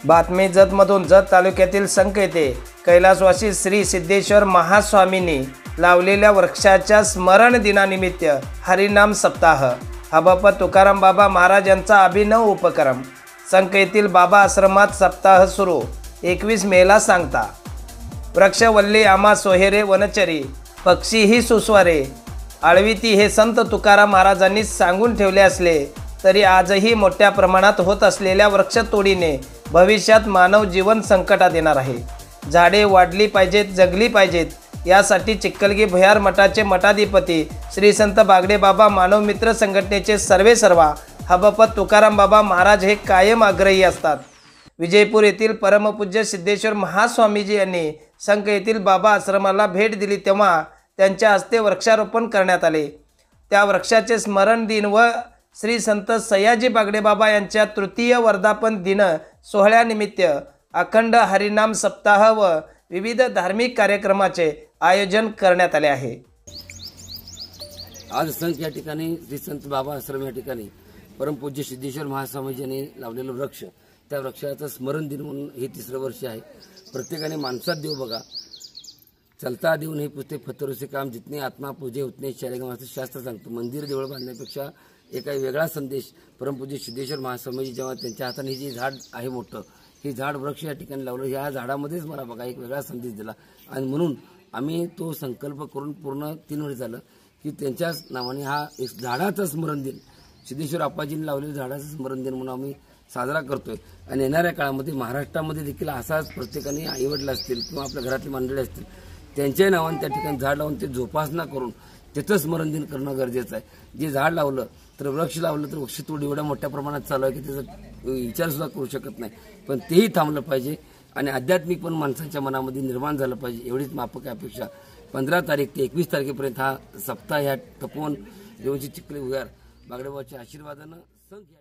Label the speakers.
Speaker 1: बातमी जतमधून जत तालुक्यातील संख येथे कैलासवासी श्री सिद्धेश्वर महास्वामींनी लावलेल्या वृक्षाच्या स्मरण दिनानिमित्त हरिनाम सप्ताह हा बाबा तुकाराम बाबा महाराज यांचा अभिनव उपक्रम संख येथील बाबा आश्रमात सप्ताह सुरू 21 मेला सांगता वृक्षवल्ली आमा सोहेरे वनचरी पक्षीही सुस्वारे आळविती हे संत तुकाराम महाराजांनी सांगून ठेवले असले तरी आजही मोठ्या प्रमाणात होत असलेल्या वृक्षतोडीने भविष्यात मानव जीवन संकटात येणार आहे। झाडे वाढली पाहिजेत, जगली पाहिजेत यासाठी चिखलगी भुयार मठाचे मठाधिपती श्री संत बागडे बाबा मानव मित्र संघटनेचे सर्वेसर्वा हबपत तुकाराम बाबा महाराज हे कायम आग्रही असतात। विजयपूर येथील परमपूज्य सिद्धेश्वर महास्वामीजी यांनी संख येथील बाबा आश्रमाला भेट दिली तेव्हा त्यांच्या हस्ते वृक्षारोपण करण्यात आले। त्या वृक्षाचे स्मरण दिन व श्री संत सयाजी बागडे बाबा यांच्या तृतीय वर्धापन दिन सोहळ्यानिमित्त अखंड हरिनाम सप्ताह व विविध धार्मिक कार्यक्रमाचे आयोजन करण्यात आले आहे।
Speaker 2: आज संख या ठिकाणी श्री संत बाबा आश्रम या ठिकाणी परमपूज्य सिद्धेश्वर महास्वामीजी यांनी लावलेलं वृक्ष त्या वृक्षाचं स्मरण दिन म्हणून हे 3रं वर्ष आहे। प्रत्येकाने माणसात देव बघा, चलता देव नाही पुजते फतरोसे काम, जितने आत्मा पूजे उतने चलेगा असं शास्त्र सांगतं। मंदिर देवळ बांधण्यापेक्षा एक वेगळा संदेश परमपूज्य सिद्धेश्वर महास्वामीजी जेव्हा त्यांच्या हाताने जे झाड आहे मोठं हे झाड वृक्ष या ठिकाणी लावलं, ह्या झाडामध्येच मला बघा एक वेगळा संदेश दिला आणि म्हणून आम्ही तो संकल्प करून पूर्ण 3 वर्ष झालं की त्यांच्याच नावाने हा एक झाडाचं स्मरण दिन सिद्धेश्वर आप्पाजींनी लावलेलं झाडाचं स्मरण दिन म्हणून आम्ही साजरा करतोय। आणि येणाऱ्या काळामध्ये महाराष्ट्रामध्ये देखील असाच प्रत्येकाने आईवडील असतील किंवा आपल्या घरातली मंडळी असतील त्यांच्या नावाने त्या ठिकाणी झाड लावून ते जोपासना करून त्याचं स्मरण दिन करणं गरजेचं आहे। जे झाड लावलं तर वृक्ष लावलं तर वृक्षतोड एवढ्या मोठ्या प्रमाणात चालू आहे की त्याचा विचार सुद्धा करू शकत नाही, पण तेही थांबलं पाहिजे आणि आध्यात्मिक पण माणसांच्या मनामध्ये निर्माण झालं पाहिजे एवढीच माफक अपेक्षा। 15 तारीख ते 21 तारखेपर्यंत हा सप्ताह ह्या तपोवन देवाची चिखली भुयार बागडेबाबाच्या आशीर्वादानं संख